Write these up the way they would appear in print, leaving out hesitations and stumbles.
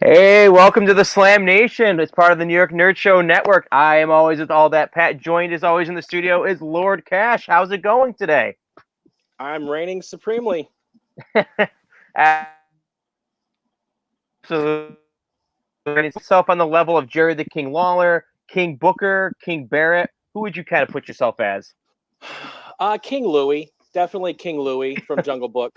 Hey, welcome to the Slam Nation. It's part of the New York Nerd Show Network. I am always with All That Pat. Joined as always in the studio is Lord Cash. How's it going today? I'm reigning supremely. Absolutely. Yourself on the level of Jerry the King Lawler, King Booker, King Barrett. Who would you kind of put yourself as? King Louis, definitely King Louis from Jungle Book.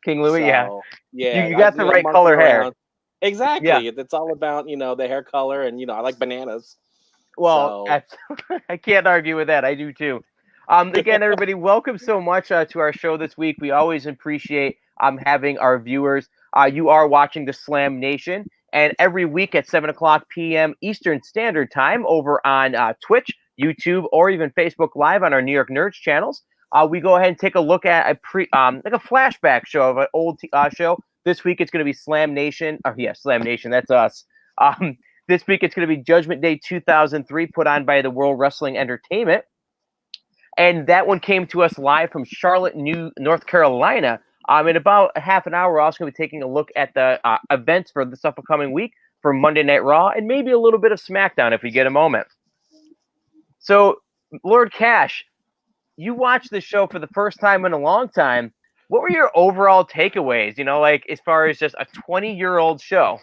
King Louis, yeah. So You, yeah, you got the right monkey color hair. around. Yeah. Exactly. It's all about the hair color, and I like bananas. Well, So I can't argue with that. I do too. Again, everybody, welcome so much to our show this week. We always appreciate having our viewers. You are watching the Slam Nation, and every week at 7 o'clock p.m. Eastern Standard Time over on Twitch, YouTube, or even Facebook Live on our New York Nerds channels, we go ahead and take a look at like a flashback show of an old show. This week it's going to be Slam Nation. Oh yeah, Slam Nation. That's us. Um, this week it's going to be Judgment Day 2003, put on by the World Wrestling Entertainment. And that one came to us live from Charlotte, North Carolina. In about a half an hour, we're also going to be taking a look at the events for this upcoming week for Monday Night Raw and maybe a little bit of SmackDown if we get a moment. So, Lord Cash, you watched the show for the first time in a long time. What were your overall takeaways? Like as far as just a 20-year-old show.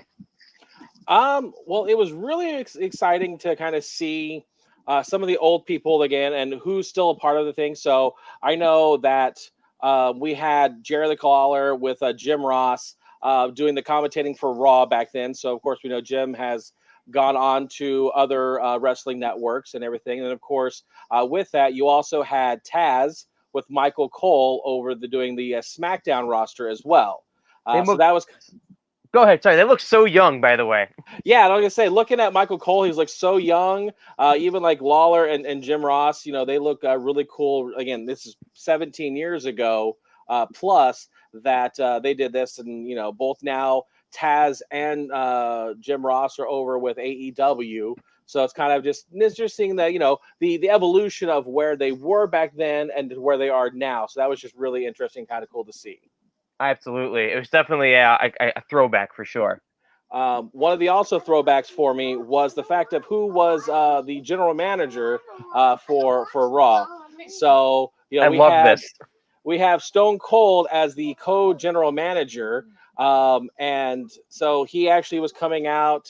well, it was really exciting to kind of see some of the old people again and who's still a part of the thing. So I know that we had Jerry the Caller with Jim Ross doing the commentating for Raw back then. So of course we know Jim has gone on to other wrestling networks and everything. And of course, with that, you also had Taz with Michael Cole over doing the SmackDown roster as well. They So look. that was Go ahead. Sorry, they look so young, by the way. Yeah, and I was gonna say, looking at Michael Cole, he's like so young. Even like Lawler and Jim Ross, they look really cool. Again, this is 17 years ago, plus that they did this, and both now Taz and Jim Ross are over with AEW. So it's kind of just interesting that the evolution of where they were back then and where they are now. So that was just really interesting, kind of cool to see. Absolutely, it was definitely a throwback for sure. One of the also throwbacks for me was the fact of who was the general manager for Raw. So I love this. we have Stone Cold as the co-general manager, and so he actually was coming out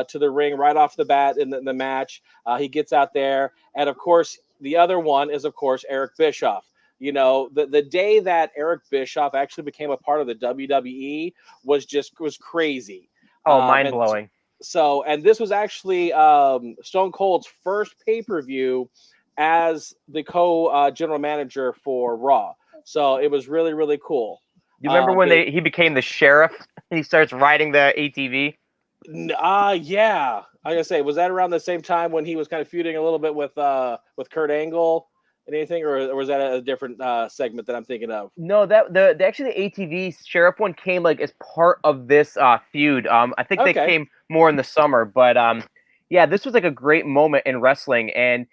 to the ring right off the bat in the match. He gets out there, and of course, the other one is of course Eric Bischoff. The day that Eric Bischoff actually became a part of the WWE was crazy. Oh, mind And blowing. and this was actually Stone Cold's first pay per view as the co general manager for Raw. So it was really, really cool. You remember when It, he became the sheriff? He starts riding the ATV. yeah, I gotta say, was that around the same time when he was kind of feuding a little bit with Kurt Angle and anything, or was that a different segment that I'm thinking of? No, that the actually the ATV sheriff one came like as part of this feud. I think they Okay. came more in the summer, but yeah, this was like a great moment in wrestling, and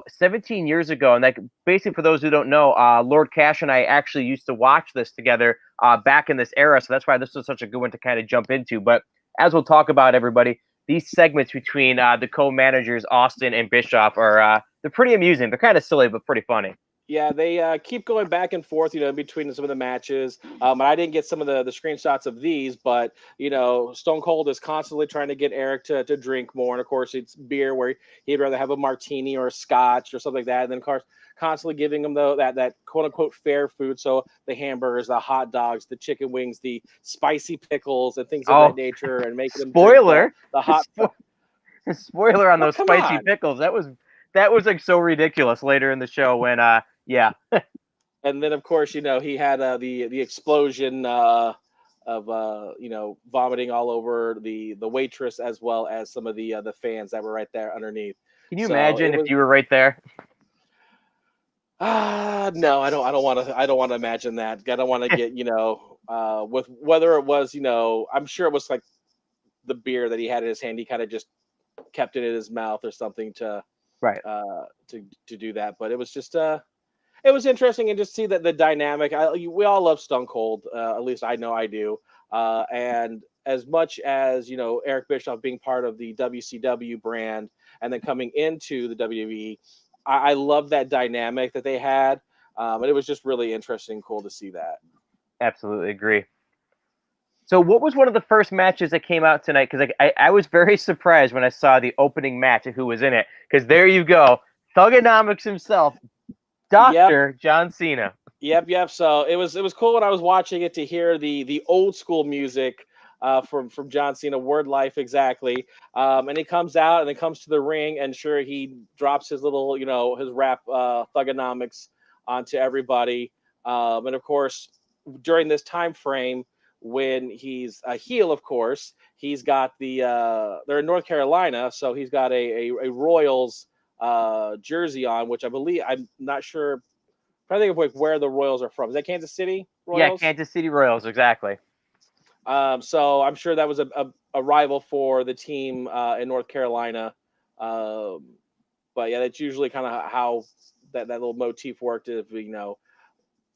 17 years ago, and like basically for those who don't know, Lord Cash and I actually used to watch this together back in this era, so that's why this was such a good one to kind of jump into. But as we'll talk about, everybody, these segments between the co-managers Austin and Bischoff are they're pretty amusing. They're kind of silly, but pretty funny. Yeah, they keep going back and forth, in between some of the matches. And I didn't get some of the screenshots of these, but Stone Cold is constantly trying to get Eric to drink more, and of course it's beer where he'd rather have a martini or a scotch or something like that. And then of course constantly giving him that quote unquote fair food, so the hamburgers, the hot dogs, the chicken wings, the spicy pickles, and things of that Oh, nature, and making them drink the spoiler! the hot. Spoiler on Oh, those come spicy on! pickles. That was like so ridiculous later in the show when yeah. And then of course he had the explosion of vomiting all over the waitress as well as some of the fans that were right there underneath. Can you So it imagine if was you were right there? no, I don't want to imagine that. I don't want to get with whether it was I'm sure it was like the beer that he had in his hand. He kind of just kept it in his mouth or something Right. to do that. But it was just it was interesting and just see that the dynamic. We all love Stone Cold. At least I know I do. And as much as Eric Bischoff being part of the WCW brand and then coming into the WWE, I love that dynamic that they had, and it was just really interesting, cool to see that. Absolutely agree. So, what was one of the first matches that came out tonight? Because I was very surprised when I saw the opening match and who was in it. Because there you go, Thugonomics himself, Yep, Doctor John Cena. yep. So it was cool when I was watching it to hear the old school music from John Cena, Word Life exactly. And he comes out and then comes to the ring, and sure he drops his little his rap Thugonomics onto everybody. And of course, during this time frame when he's a heel, of course he's got they're in North Carolina, so he's got a Royals jersey on, which I believe, I'm not sure, trying to think of like where the Royals are from. Is that Kansas City Yeah, Royals? Kansas City Royals, exactly. So I'm sure that was a rival for the team in North Carolina. Um, but yeah, that's usually kind of how that little motif worked. If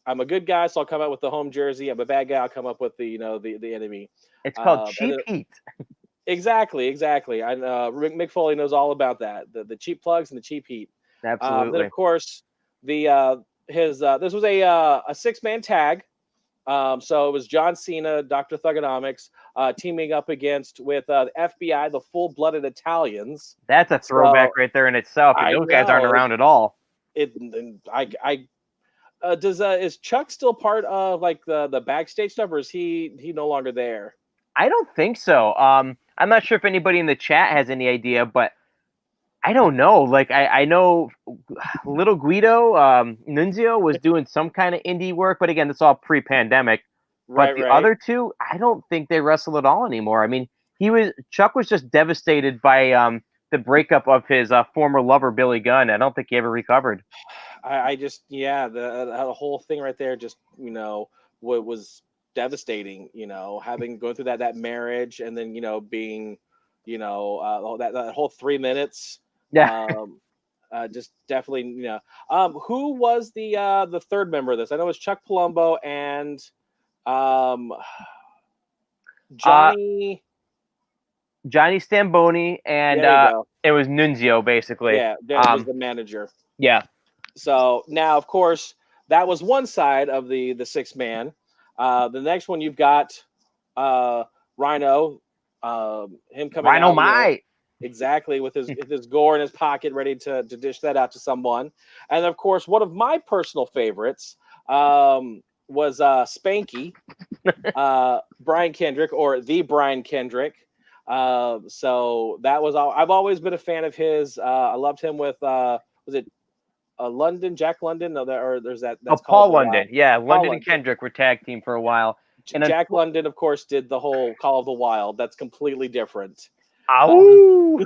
I'm a good guy, so I'll come out with the home jersey. I'm a bad guy, I'll come up with the enemy. It's called And Cheap then, Heat. exactly. I Mick Foley knows all about that. The cheap plugs and the cheap heat. Then Absolutely. of course the his this was a 6-man tag. So it was John Cena, Dr. Thugonomics, teaming up with the FBI, the full-blooded Italians. That's a throwback So right there in itself. I Those guys aren't know around at all. I does is Chuck still part of like the backstage stuff, or is he no longer there? I don't think so. I'm not sure if anybody in the chat has any idea, but I don't know. Like I know little Guido Nunzio was doing some kind of indie work, but again, it's all pre-pandemic. But the Right. other two, I don't think they wrestle at all anymore. I mean, Chuck was just devastated by the breakup of his former lover Billy Gunn. I don't think he ever recovered. I just, yeah, the whole thing right there just what was devastating. Having going through that marriage, and then being that whole 3 minutes. Yeah, Um, just definitely, who was the third member of this? I know it was Chuck Palumbo and um uh, Johnny. Johnny Stamboni and There you go. it was Nunzio basically. Yeah, that was the manager. Yeah, So now, of course, that was one side of the 6-man. The next one you've got Rhino, him coming Rhino out, Mai. exactly with his gore in his pocket, ready to dish that out to someone. And of course, one of my personal favorites was Spanky, Brian Kendrick, or the Brian Kendrick. So that was all. I've always been a fan of his. I loved him with was it London, Jack London? No, there's that. Oh, That's Call of Paul the London. Wild. Yeah, Paul London and London. Kendrick were tag team for a while. And then, Jack London, of course, did the whole Call of the Wild. That's completely different. Uh, ow!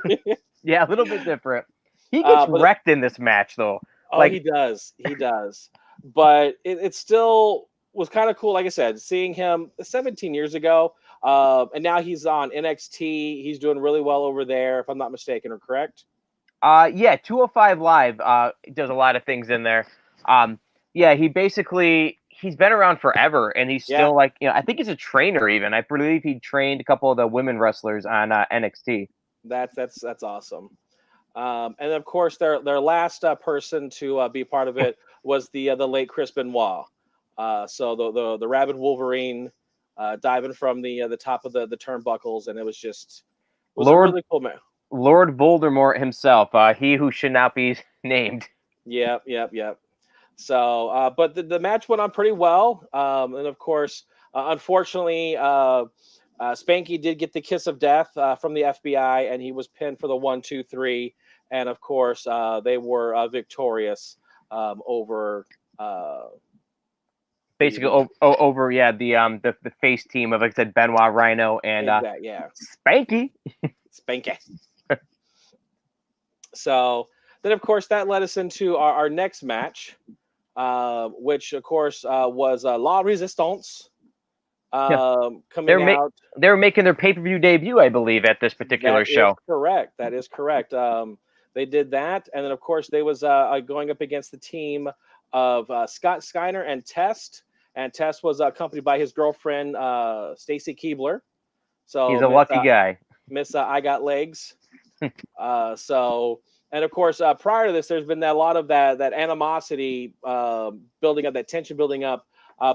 Yeah, a little bit different. He gets but wrecked in this match, though. oh, Like, he does. He does. But it still was kind of cool. Like I said, seeing him 17 years ago, and now he's on NXT. He's doing really well over there, if I'm not mistaken, or correct? yeah, 205 Live does a lot of things in there. Um, yeah, he's been around forever, and he's Yeah, still like, I think he's a trainer even. I believe he trained a couple of the women wrestlers on NXT. that's awesome. And of course, their last person to be part of it was the late Chris Benoit. So the rabid Wolverine diving from the top of the turnbuckles, and it was a Lord really cool match. Lord Voldemort himself, he who should not be named. Yep. So, but the match went on pretty well. And of course, unfortunately, Spanky did get the kiss of death from the FBI, and he was pinned for the 1, 2, 3. And of course, they were victorious over Basically, the over yeah the face team of, like I said, Benoit, Rhino, and exact, yeah, Spanky. Spanky. So then, of course, that led us into our next match, which of course was La Resistance Yeah, coming out. they were making their pay-per-view debut, I believe, at this particular That is show. correct. That is correct. They did that, and then of course they was going up against the team of Scott Steiner and Test, and Test was accompanied by his girlfriend Stacy Keebler. So He's a lucky guy. Miss I Got Legs. So, and of course, prior to this, there's been a lot of that animosity building up, that tension building up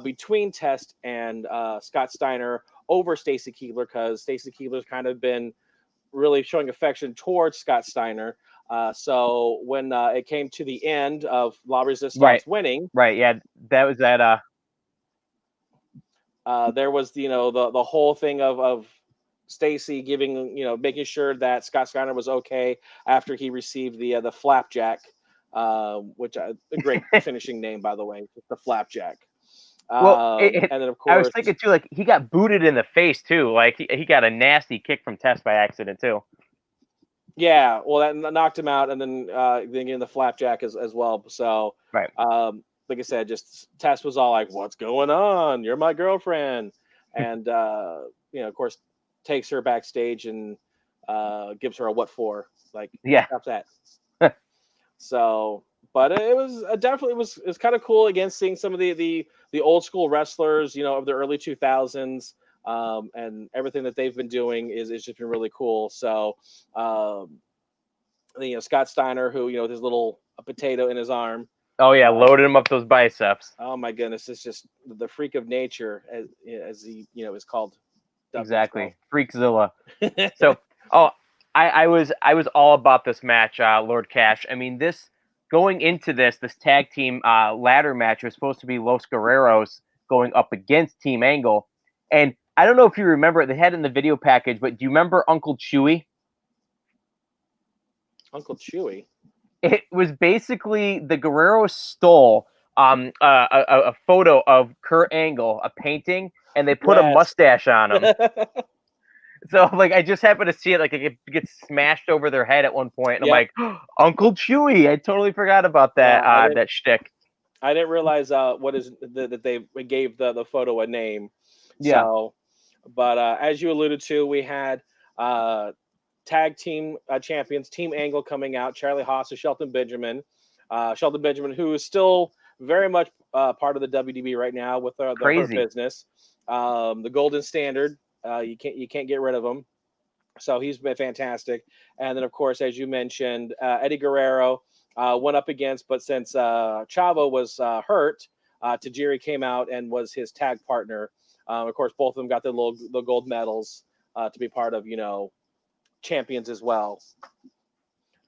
between Test and Scott Steiner over Stacy Keebler, because Stacy Keebler's kind of been really showing affection towards Scott Steiner. So when it came to the end of La Resistance winning, right, yeah, that was that. There was the whole thing of Stacy giving, making sure that Scott Steiner was okay after he received the flapjack, which a great finishing name, by the way, the flapjack. Well, And then of course, I was thinking too, like he got booted in the face too. Like he got a nasty kick from Test by accident too. Yeah, well, that knocked him out, and then getting the flapjack as well. So, right. Like I said, just Tess was all like, "What's going on? You're my girlfriend," and of course, takes her backstage and gives her a "what for?" Like, yeah, stop that. So, but it was definitely it was kind of cool again seeing some of the old school wrestlers, of the early 2000s. And everything that they've been doing is just been really cool. So, Scott Steiner, who with his little potato in his arm. Oh yeah, loaded him up those biceps. Oh my goodness, it's just the freak of nature, as he is called. Exactly, Freakzilla. So, I was all about this match, Lord Cash. I mean, going into this tag team ladder match was supposed to be Los Guerreros going up against Team Angle, and I don't know if you remember, they had it in the video package, but do you remember Uncle Chewy? Uncle Chewy. It was basically the Guerreros stole a photo of Kurt Angle, a painting, and they put a mustache on him. So like I just happened to see it, like it gets smashed over their head at one point, and I'm like, oh, Uncle Chewy! I totally forgot about that that shtick. I didn't realize that they gave the photo a name. Yeah. So, but as you alluded to, we had tag team champions, Team Angle, coming out. Charlie Haas and Shelton Benjamin. Shelton Benjamin, who is still very much part of the WDB right now with the Hurt Business. The Golden Standard. You can't get rid of him. So he's been fantastic. And then, of course, as you mentioned, Eddie Guerrero went up against, but since Chavo was hurt, Tajiri came out and was his tag partner. Of course, both of them got the gold medals to be part of, champions as well.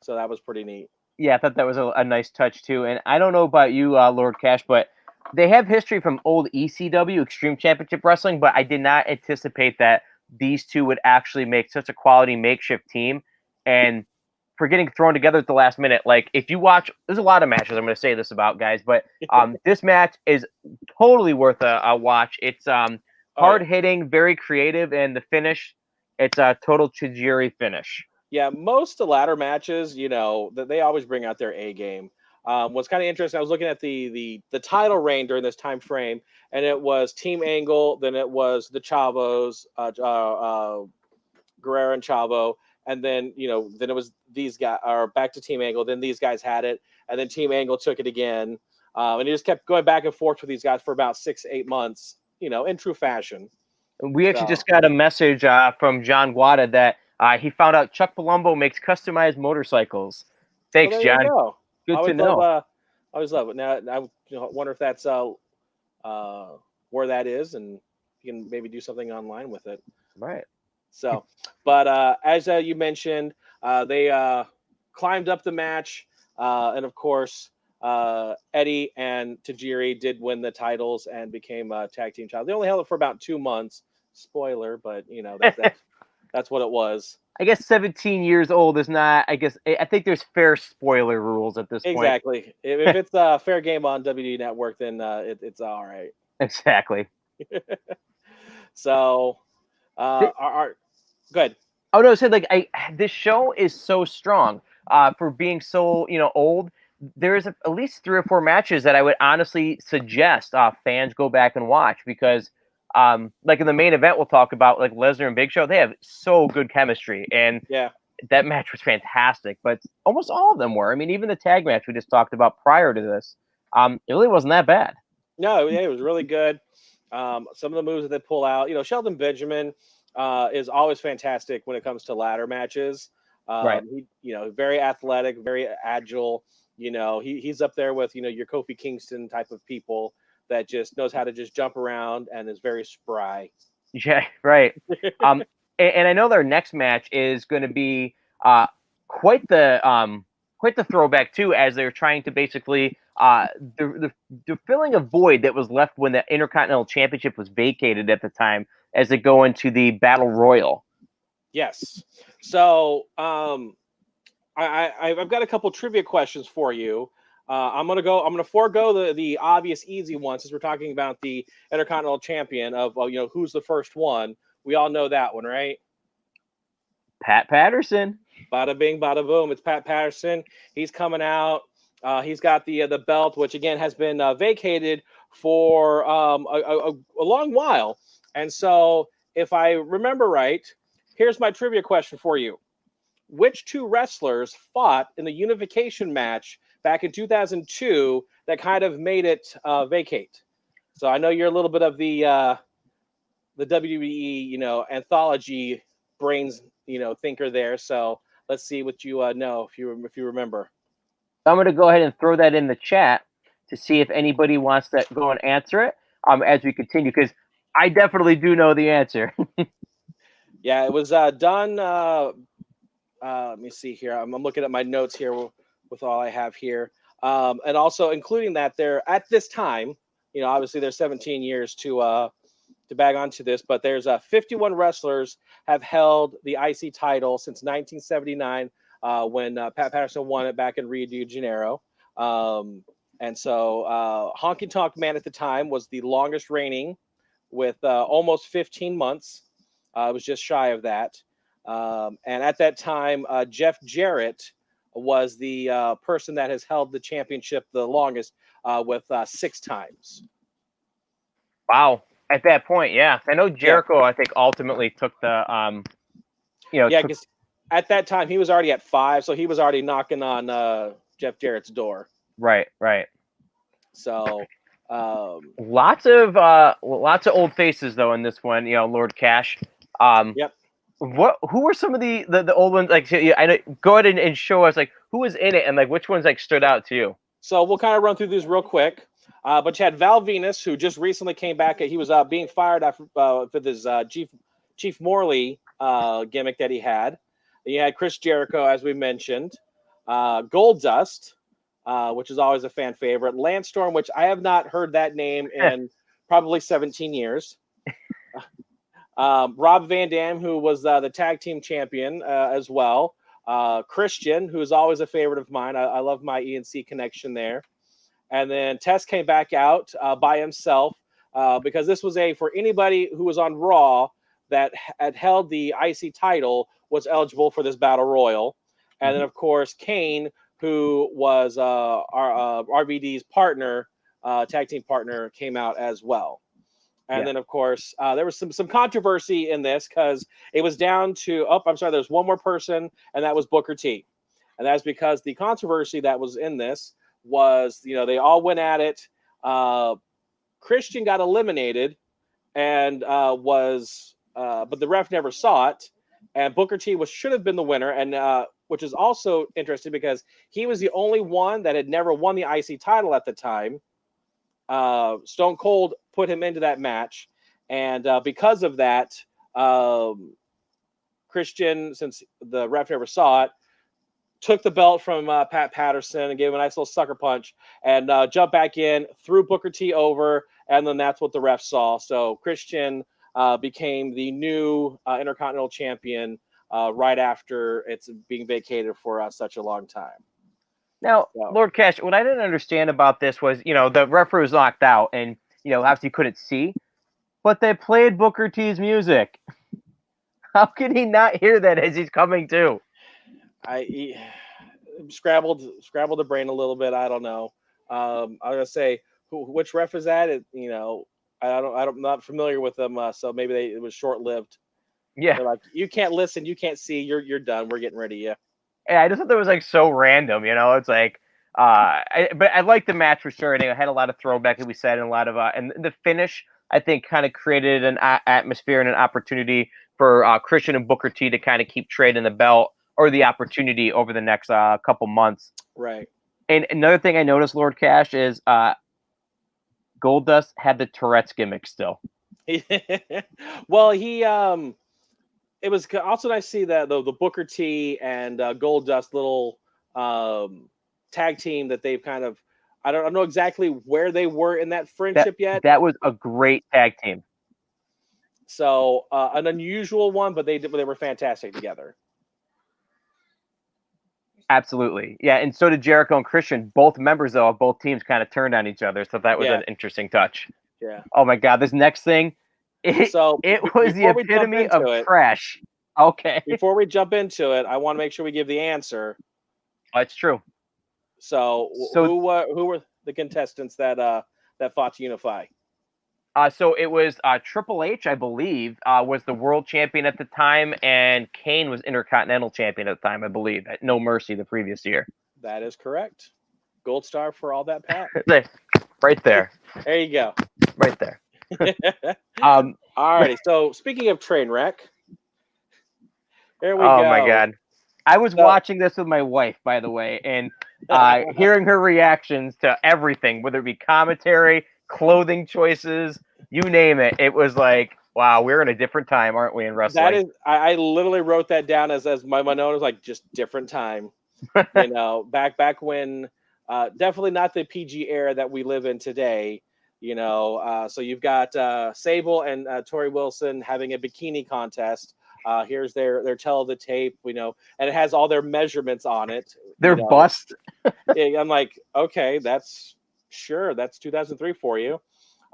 So that was pretty neat. Yeah, I thought that was a nice touch too. And I don't know about you, Lord Cash, but they have history from old ECW, Extreme Championship Wrestling, but I did not anticipate that these two would actually make such a quality makeshift team. And for getting thrown together at the last minute, like if you watch, there's a lot of matches I'm going to say this about, guys, but this match is totally worth a watch. It's hard hitting, very creative, and the finish, it's a total Tajiri finish. Yeah, most of the ladder matches, that they always bring out their A game. What's kind of interesting, I was looking at the title reign during this time frame, and it was Team Angle, then it was the Chavos, Guerrero and Chavo, and then then it was these guys, or back to Team Angle. Then these guys had it, and then Team Angle took it again, and he just kept going back and forth with these guys for about 6-8 months, in true fashion. We actually just got a message from John Guada that he found out Chuck Palumbo makes customized motorcycles. Thanks, John. Good to know. I always love it. Now I wonder if that's where that is, and you can maybe do something online with it. Right. So, but as you mentioned, they climbed up the match, and of course, Eddie and Tajiri did win the titles and became tag team titles. They only held it for about 2 months. Spoiler, but that's what it was. I guess 17 years old is not. I think there's fair spoiler rules at this point. Exactly. If it's a fair game on WWE Network, then it's all right. Exactly. So, good. Oh no, said this show is so strong for being so old. There's at least 3 or 4 matches that I would honestly suggest fans go back and watch, because like in the main event we'll talk about, like Lesnar and Big Show, they have so good chemistry, and that match was fantastic. But almost all of them were. I mean, even the tag match we just talked about prior to this, it really wasn't that bad. No, yeah, it was really good. Some of the moves that they pull out, Sheldon Benjamin is always fantastic when it comes to ladder matches. Right. Very athletic, very agile. He's up there with your Kofi Kingston type of people that just knows how to just jump around and is very spry. Yeah, right. Um, and I know their next match is going to be uh, quite the quite the throwback too, as they're trying to basically the filling a void that was left when the Intercontinental Championship was vacated at the time, as they go into the Battle Royal. Yes. So I've got a couple trivia questions for you. I'm gonna forego the obvious easy ones since we're talking about the Intercontinental Champion of who's the first one. We all know that one, right? Pat Patterson. Bada bing, bada boom. It's Pat Patterson. He's coming out. He's got the belt, which again has been vacated for a long while. And so, if I remember right, here's my trivia question for you: which two wrestlers fought in the unification match back in 2002 that kind of made it vacate? So I know you're a little bit of the WWE, anthology brains, thinker there. So let's see what you know if you remember. I'm going to go ahead and throw that in the chat to see if anybody wants to go and answer it as we continue, because I definitely do know the answer. Yeah, it was done. Let me see here. I'm looking at my notes here with all I have here, and also including that there at this time, obviously there's 17 years to bag onto this, but there's 51 wrestlers have held the IC title since 1979 when Pat Patterson won it back in Rio de Janeiro. And so Honky Tonk Man at the time was the longest reigning with almost 15 months. It was just shy of that. And at that time, Jeff Jarrett was the person that has held the championship the longest with 6 times. Wow. At that point, yeah. I know Jericho, Yeah. I think, ultimately took the Yeah, because at that time he was already at 5, so he was already knocking on Jeff Jarrett's door. Right. So lots of old faces though in this one, Lord Cash. Yep. Who were some of the old ones? Like, I know, go ahead and show us like who was in it and like which ones like stood out to you. So we'll kind of run through these real quick. But you had Val Venus, who just recently came back. He was being fired after for this Chief Morley gimmick that he had. You had Chris Jericho, as we mentioned, Goldust, which is always a fan favorite, Lance Storm, which I have not heard that name in probably 17 years. Rob Van Dam, who was the tag team champion as well. Christian, who is always a favorite of mine. I love my ENC connection there. And then Test came back out by himself because this was for anybody who was on Raw that had held the IC title was eligible for this Battle Royal. And then, of course, Kane, who was our RVD's partner, tag team partner, came out as well. And then, of course, there was some controversy in this because it was down to, there's one more person, and that was Booker T. And that's because the controversy that was in this was, they all went at it. Christian got eliminated and but the ref never saw it. And Booker T should have been the winner, and which is also interesting because he was the only one that had never won the IC title at the time. Stone Cold put him into that match, and because of that, Christian, since the ref never saw it, took the belt from Pat Patterson and gave him a nice little sucker punch and jumped back in, threw Booker T over, and then that's what the ref saw. So Christian became the new Intercontinental Champion right after it's being vacated for such a long time. Now, Lord Cash, what I didn't understand about this was, the referee was knocked out and, obviously couldn't see, but they played Booker T's music. How can he not hear that as he's coming to? He scrabbled the brain a little bit. I don't know. I'm gonna say which ref is that? I'm not familiar with them, so maybe it was short lived. Yeah, they're like, you can't listen, you can't see, you're done. We're getting rid of you. Yeah, I just thought that was like so random. It's like But I liked the match for sure, and it had a lot of throwback, as we said, and a lot of and the finish I think kind of created an atmosphere and an opportunity for Christian and Booker T to kind of keep trading the belt or the opportunity over the next couple months. Right. And another thing I noticed, Lord Cash, is Goldust had the Tourette's gimmick still. Well, it was also nice to see that the Booker T and Goldust little tag team that they've kind of. I don't know exactly where they were in that friendship yet. That was a great tag team. So an unusual one, but they were fantastic together. Absolutely. Yeah, and so did Jericho and Christian. Both members, though, of both teams kind of turned on each other, so that was an interesting touch. Yeah. Oh, my God. This next thing, it was the epitome of trash. Okay. Before we jump into it, I want to make sure we give the answer. That's true. So who were the contestants that fought to unify? So it was Triple H, I believe, was the world champion at the time, and Kane was Intercontinental champion at the time, I believe, at No Mercy the previous year. That is correct. Gold star for all that, Pat. Right there. There you go. Right there. All righty. So speaking of train wreck, there we go. Oh my God. I was watching this with my wife, by the way, and hearing her reactions to everything, whether it be commentary, clothing choices, you name it. It was like, wow, we're in a different time, aren't we, in wrestling? That is, I literally wrote that down as my note was like, just different time. You know, back when definitely not the PG era that we live in today. You know, so you've got Sable and Tori Wilson having a bikini contest. Here's their tell of the tape, you know, and it has all their measurements on it. Their bust. I'm like, okay, that's 2003 for you.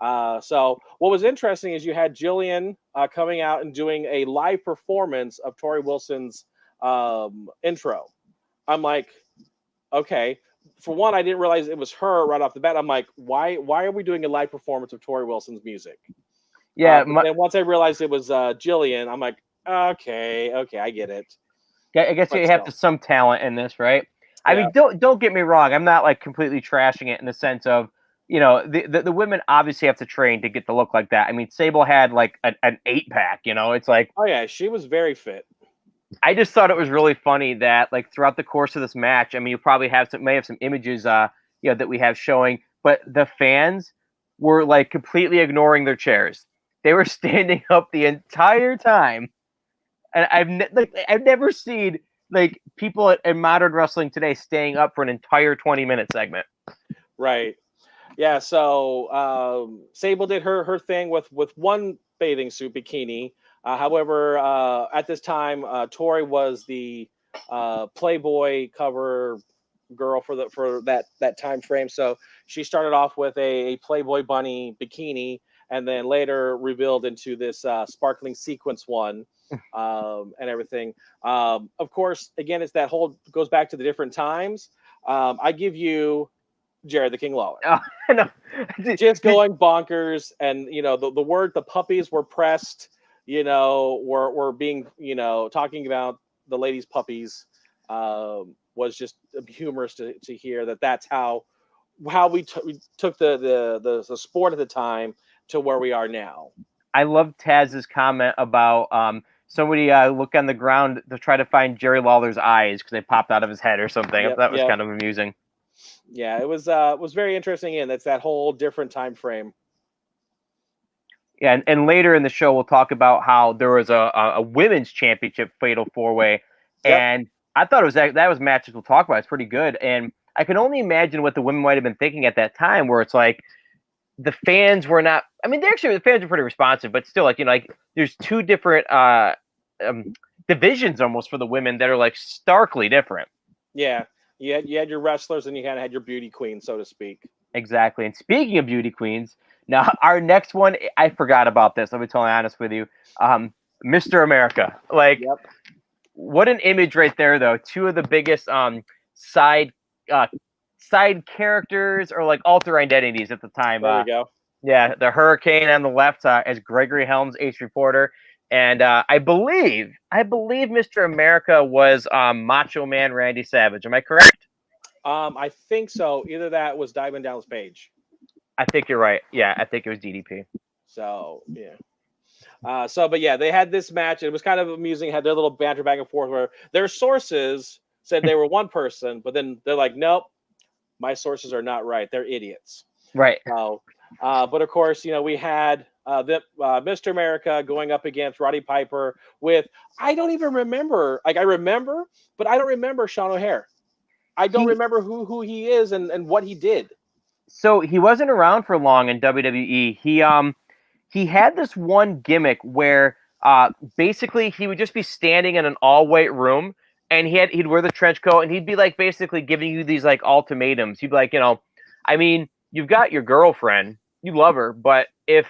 So what was interesting is you had Jillian coming out and doing a live performance of Tori Wilson's intro. I'm like, okay. For one, I didn't realize it was her right off the bat. I'm like, why are we doing a live performance of Tori Wilson's music? Yeah. And once I realized it was Jillian, I'm like, okay, I get it. I guess you have some talent in this, right? I mean, don't get me wrong. I'm not like completely trashing it in the sense of, you know, the women obviously have to train to get to look like that. I mean, Sable had like an 8-pack, you know, it's like, oh yeah, she was very fit. I just thought it was really funny that like throughout the course of this match, I mean, you probably may have some images, you know, that we have showing, but the fans were like completely ignoring their chairs. They were standing up the entire time. And I've never seen like people in modern wrestling today staying up for an entire 20-minute segment. Right. Yeah. So Sable did her thing with one bathing suit bikini. However, at this time, Tori was the Playboy cover girl for that time frame. So she started off with a Playboy bunny bikini, and then later revealed into this sparkling sequence one. And everything. Of course, again, it's that whole goes back to the different times. I give you Jared the King Lawler. Oh, no. Just going bonkers, and you know the word the puppies were pressed. You know, were being talking about the ladies' puppies was just humorous to hear that's how we took the sport at the time to where we are now. I love Taz's comment about somebody look on the ground to try to find Jerry Lawler's eyes because they popped out of his head or something. That was kind of amusing. Yeah, it was very interesting, and it's that whole different time frame. Yeah, and later in the show we'll talk about how there was a women's championship fatal 4-way, and I thought that was matches we'll talk about. It's pretty good, and I can only imagine what the women might have been thinking at that time, where it's like the fans were not. I mean, the fans were pretty responsive, but still, like like there's two different divisions almost for the women that are like starkly different. Yeah, you had your wrestlers, and you kind of had your beauty queens, so to speak. Exactly. And speaking of beauty queens, now our next one, I forgot about this. I'll be totally honest with you. Mr. America, like what an image right there, though. Two of the biggest side characters or like alter identities at the time. There we go. Yeah, the Hurricane on the left as Gregory Helms, ace reporter, and I believe Mr. America was Macho Man Randy Savage. Am I correct? I think so. Either that was Diamond Dallas Page. I think you're right. Yeah, I think it was DDP. So yeah. But yeah, they had this match. It was kind of amusing. Had their little banter back and forth where their sources said they were one person, but then they're like, nope, my sources are not right. They're idiots. Right. So, but of course, we had Mr. America going up against Roddy Piper with, I don't even remember. Like I remember, but I don't remember Sean O'Hare. I don't remember who he is and what he did. So he wasn't around for long in WWE. He had this one gimmick where basically he would just be standing in an all white room and he'd wear the trench coat and he'd be like basically giving you these like ultimatums. He'd be like, I mean, you've got your girlfriend, you love her, but if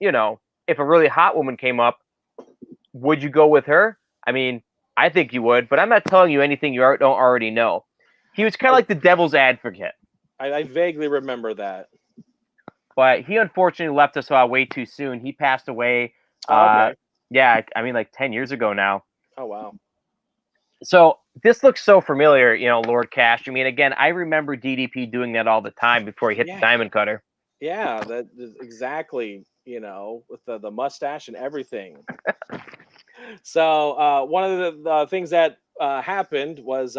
if a really hot woman came up, would you go with her? I mean, I think you would, but I'm not telling you anything you don't already know. He was kind of like the devil's advocate. I vaguely remember that. But he unfortunately left us way too soon. He passed away. Okay. Yeah, I mean, like 10 years ago now. Oh, wow. So this looks so familiar, Lord Cash. I mean, again, I remember DDP doing that all the time before he hit the diamond cutter. Yeah, that exactly. With the mustache and everything. So one of the things that happened was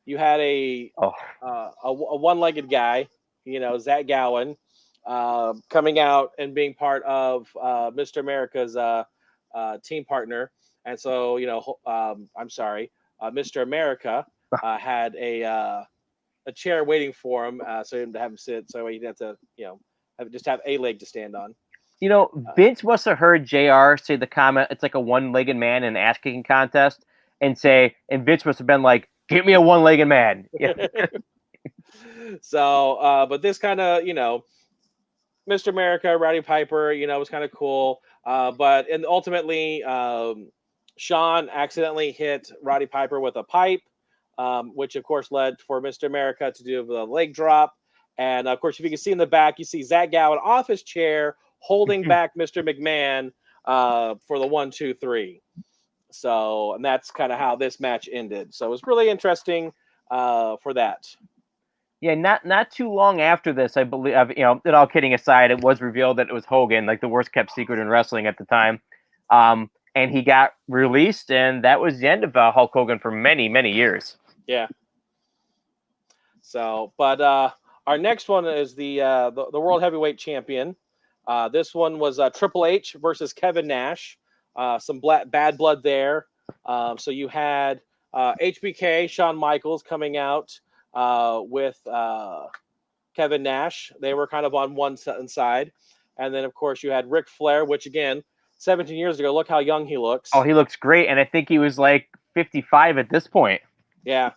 you had a one-legged guy, Zach Gowen, coming out and being part of Mr. America's team partner, and so I'm sorry, Mr. America had a chair waiting for him, so he didn't have him sit, so he didn't have to have a leg to stand on. Vince must have heard JR say the comment, it's like a one-legged man in an ass-kicking contest, and Vince must have been like, get me a one-legged man. So, but this kind of, Mr. America, Roddy Piper, was kind of cool. And ultimately, Sean accidentally hit Roddy Piper with a pipe, which of course led for Mr. America to do the leg drop. And of course, if you can see in the back, you see Zach Gowen off his chair, holding back Mr. McMahon for the 1, 2, 3. So, and that's kind of how this match ended. So it was really interesting for that. Yeah, not too long after this, I believe, it all kidding aside, it was revealed that it was Hogan, like the worst kept secret in wrestling at the time. And he got released, and that was the end of Hulk Hogan for many, many years. Yeah. So, but our next one is the World Heavyweight Champion. This one was Triple H versus Kevin Nash. Some bad blood there. So you had HBK, Shawn Michaels coming out with Kevin Nash. They were kind of on one side. And then, of course, you had Ric Flair, which, again, 17 years ago, look how young he looks. Oh, he looks great. And I think he was like 55 at this point. Yeah, it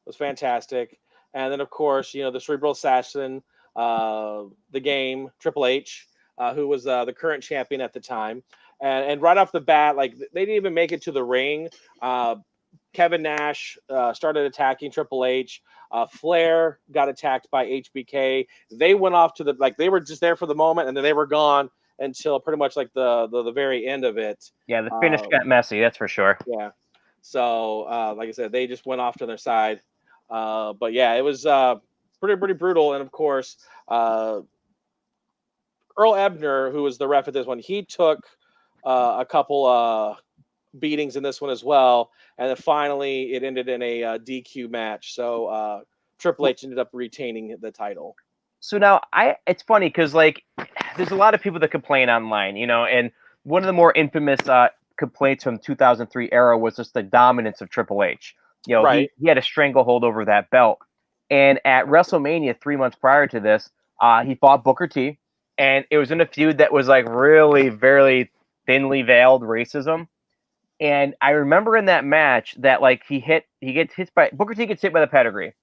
was fantastic. And then, of course, the Cerebral Assassin, the Game, Triple H, who was the current champion at the time. And right off the bat, like, they didn't even make it to the ring. Kevin Nash started attacking Triple H. Flair got attacked by HBK. They went off to they were just there for the moment, and then they were gone until pretty much like the very end of it. Yeah, the finish got messy, that's for sure. Yeah. So, like I said, they just went off to their side. But yeah, it was pretty brutal. And of course, Earl Ebner, who was the ref at this one, he took a couple beatings in this one as well. And then finally, it ended in a DQ match. So Triple H ended up retaining the title. So now it's funny because like there's a lot of people that complain online, and one of the more infamous complaints from 2003 era was just the dominance of Triple H. Right. He had a stranglehold over that belt. And at WrestleMania 3 months prior to this, he fought Booker T, and it was in a feud that was like really very thinly veiled racism. And I remember in that match that like Booker T gets hit by the pedigree.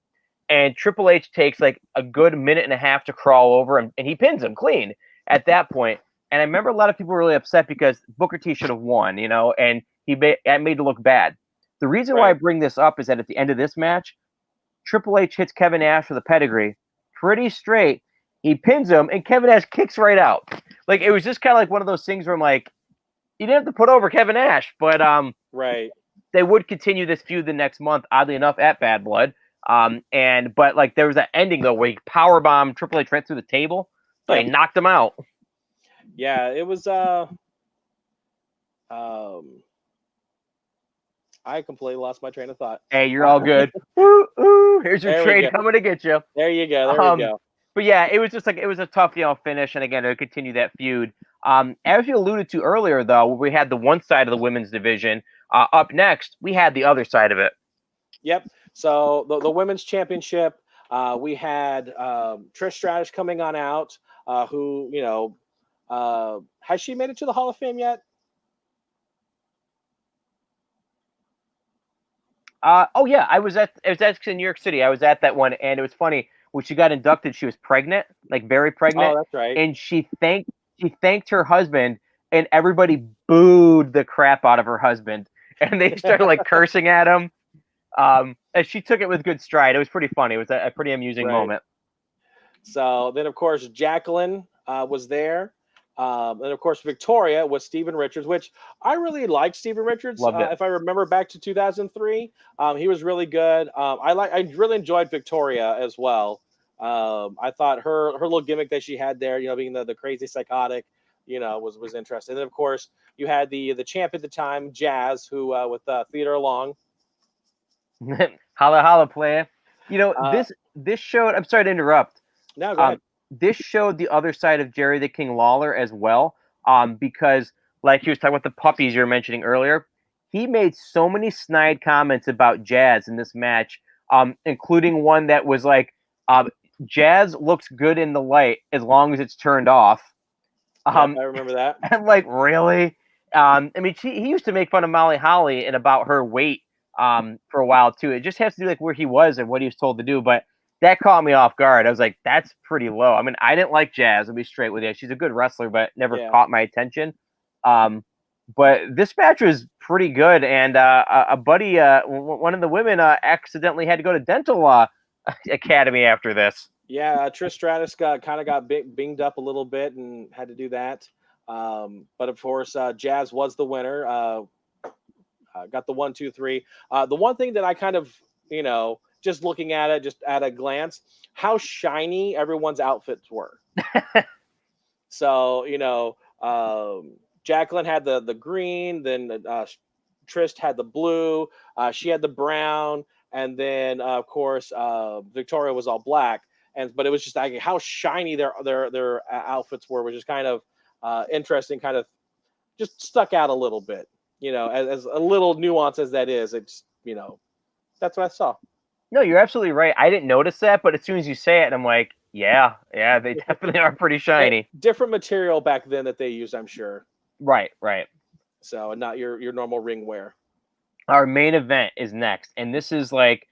And Triple H takes like a good minute and a half to crawl over him, and he pins him clean at that point. And I remember a lot of people were really upset because Booker T should have won, and made it look bad. The reason why I bring this up is that at the end of this match, Triple H hits Kevin Nash with a pedigree pretty straight. He pins him, and Kevin Nash kicks right out. Like, it was just kind of like one of those things where I'm like, you didn't have to put over Kevin Nash, but right. They would continue this feud the next month, oddly enough, at Bad Blood. But like there was that ending though where he powerbombed Triple H right through the table, so he Yep. knocked him out. Yeah, it was I completely lost my train of thought. Hey, you're all good. Woo, ooh, here's your There we trade go. coming to get you. There you go. There we Um, go. but yeah, it was just like it was a tough, finish, and again, to continue that feud. As you alluded to earlier, though, we had the one side of the women's division. Up next, we had the other side of it. Yep. So the women's championship, we had Trish Stratus coming on out, who has she made it to the Hall of Fame yet? Oh yeah, I was at in New York City. I was at that one, and it was funny when she got inducted. She was pregnant, like very Oh, pregnant, that's right. and she thanked her husband, and everybody booed the crap out of her husband, and they started like cursing at him. And she took it with good stride. It was pretty funny. It was a pretty amusing Right. moment. So then, of course, Jacqueline was there. And of course, Victoria was Steven Richards, which I really liked Steven Richards. Loved it. If I remember back to 2003, he was really good. I really enjoyed Victoria as well. I thought her little gimmick that she had there, being the crazy psychotic, was interesting. And then of course you had the champ at the time, Jazz, who with Theodore Long. Holla holla, player. Uh, this showed. I'm sorry to interrupt. no, go Um, ahead. this showed the other side of Jerry the King Lawler as well. Because like he was talking about the puppies you were mentioning earlier, he made so many snide comments about Jazz in this match. Including one that was like, Jazz looks good in the light as long as it's turned off. Yep, Um, I remember that. and like really, I mean, he used to make fun of Molly Holly and about her weight for a while too. It just has to do like where he was and what he was told to do, but that caught me off guard. I was like, that's pretty low. I mean, I didn't like Jazz. I'll be straight with you. She's a good wrestler, but never Yeah. caught my attention. Um, but this match was pretty good, and a buddy, one of the women, accidentally had to go to dental academy after this. Yeah, Trish Stratus got binged up a little bit and had to do that. But of course, Jazz was the winner. Got the 1, 2, 3. The one thing that I kind of, just looking at it, just at a glance, how shiny everyone's outfits were. So, Jacqueline had the green, then Trish had the blue, she had the brown, and then of course Victoria was all black. But it was just like how shiny their outfits were, which is kind of interesting, kind of just stuck out a little bit. As a little nuance as that is, it's that's what I saw. No, you're absolutely right. I didn't notice that, but as soon as you say it, I'm like, yeah, they definitely are pretty shiny. Different material back then that they used, I'm sure. Right, right. So, and not your normal ring wear. Our main event is next, and this is like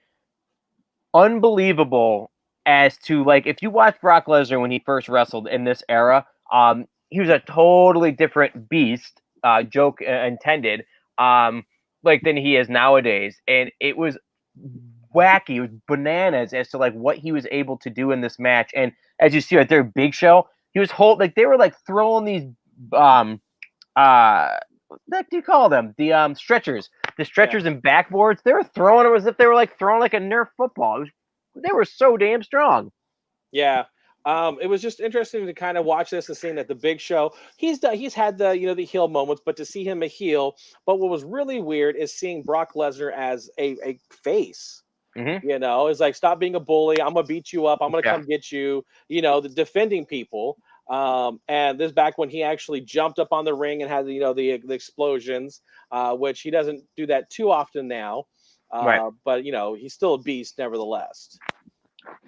unbelievable as to like if you watch Brock Lesnar when he first wrestled in this era, he was a totally different beast, joke intended, like than he is nowadays, and it was wacky, it was bananas as to like what he was able to do in this match. And as you see right there, Big Show, he was like they were like throwing these um what do you call them? The stretchers. The stretchers and backboards, they were throwing them as if they were like throwing like a Nerf football. They were so damn strong. Yeah. It was just interesting to kind of watch this and seeing that the Big Show, he's had the the heel moments, but to see him a heel. But what was really weird is seeing Brock Lesnar as a face. Mm-hmm. It's like, stop being a bully. I'm gonna beat you up. I'm gonna Yeah. come get you. The defending people. And this back when he actually jumped up on the ring and had the explosions, which he doesn't do that too often now. Right. But he's still a beast nevertheless.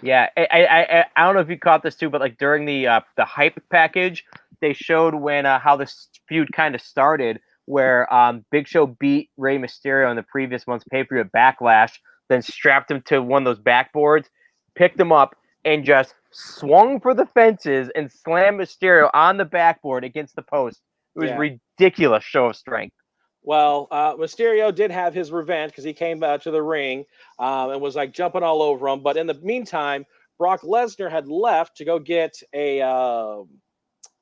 Yeah. I don't know if you caught this too, but like during the hype package, they showed when how this feud kind of started, where Big Show beat Rey Mysterio in the previous month's pay-per-view at Backlash, then strapped him to one of those backboards, picked him up, and just swung for the fences and slammed Mysterio on the backboard against the post. It was Yeah. ridiculous show of strength. Well, Mysterio did have his revenge because he came to the ring and was like jumping all over him. But in the meantime, Brock Lesnar had left to go get a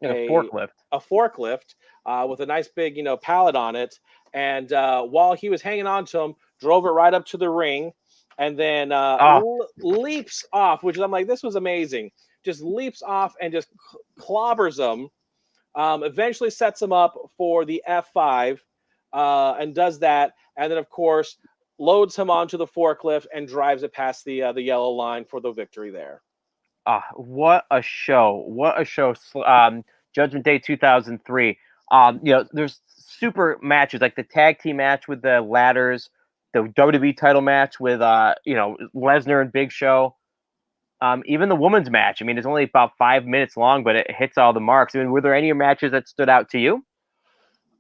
Forklift. a forklift with a nice big pallet on it. And while he was hanging on to him, drove it right up to the ring. and then Oh, leaps off, which I'm like, this was amazing. Just leaps off and just clobbers him. Eventually sets him up for the F5 and does that. And then, of course, loads him onto the forklift and drives it past the yellow line for the victory there. what a show! What a show! Judgment Day 2003. There's super matches like the tag team match with the ladders, the WWE title match with Lesnar and Big Show. Even the women's match. I mean, it's only about 5 minutes long, but it hits all the marks. I mean, were there any matches that stood out to you?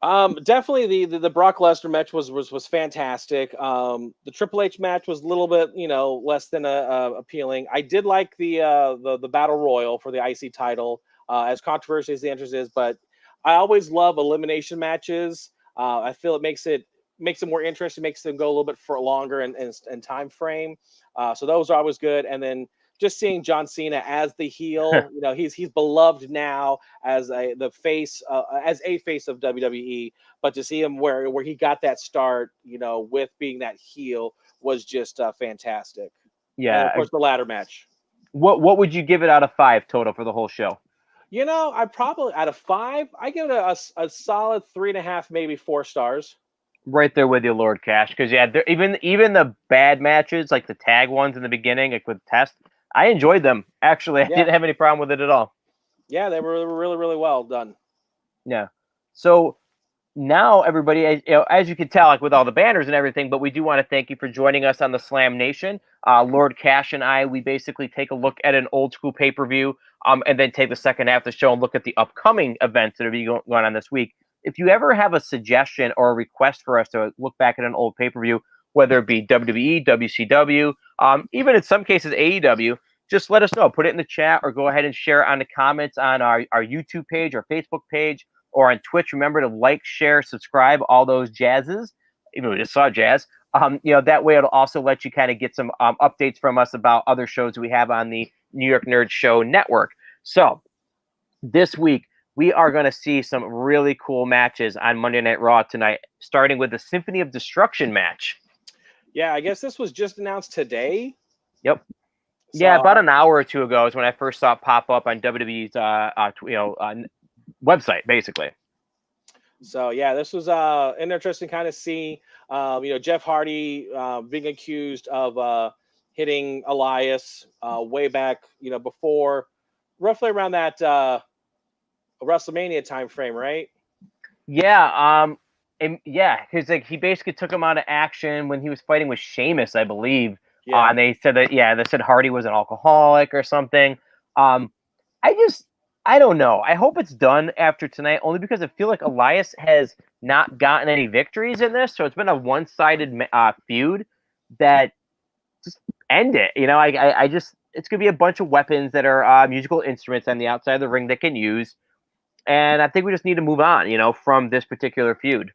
Definitely the Brock Lesnar match was fantastic. The Triple H match was a little bit less than appealing. I did like the Battle Royal for the IC title, as controversial as the entrance is, but I always love elimination matches. I feel it makes it more interesting, makes them go a little bit for longer and time frame. So those are always good. And then just seeing John Cena as the heel, he's beloved now as the face, as a face of WWE. But to see him where he got that start, with being that heel was just fantastic. And then, of Yeah. course, the ladder match. What would you give it out of 5 total for the whole show? I probably out of 5, I give it a solid 3.5, maybe 4 stars. Right there with you, Lord Cash. Because even the bad matches, like the tag ones in the beginning, like with Test, I enjoyed them. Actually, I Yeah, didn't have any problem with it at all. yeah, they were really really well done. Yeah. So now, everybody, as you can tell, like with all the banners and everything, but we do want to thank you for joining us on the Slam Nation. Lord Cash and I, we basically take a look at an old school pay per view, and then take the second half of the show and look at the upcoming events that are going on this week. If you ever have a suggestion or a request for us to look back at an old pay per view, whether it be WWE, WCW, even in some cases AEW, just let us know. Put it in the chat or go ahead and share it on the comments on our YouTube page or Facebook page or on Twitch. Remember to like, share, subscribe, all those jazzes. Even we just saw jazz. That way it'll also let you kind of get some updates from us about other shows we have on the New York Nerd Show Network. So this week we are going to see some really cool matches on Monday Night Raw tonight, starting with the Symphony of Destruction match. Yeah, I guess this was just announced today. Yep. So, Yeah, about an hour or two ago is when I first saw it pop up on WWE's website, basically. So yeah, this was an interesting kind of see. Jeff Hardy being accused of hitting Elias way back, before, roughly around that WrestleMania time frame, right? Yeah, and yeah, because like he basically took him out of action when he was fighting with Sheamus, I believe. Yeah. And they said they said Hardy was an alcoholic or something. Um, I don't know. I hope it's done after tonight, only because I feel like Elias has not gotten any victories in this, so it's been a one-sided feud. That just end it. I just it's gonna be a bunch of weapons that are musical instruments on the outside of the ring that can use. And I think we just need to move on, from this particular feud.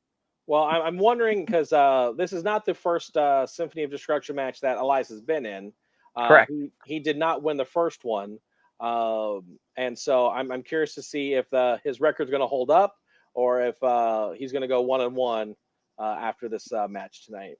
Well, I'm wondering because this is not the first Symphony of Destruction match that Elias has been in. Correct. He did not win the first one, and so I'm curious to see if his record's going to hold up or if he's going to go 1-1 after this match tonight.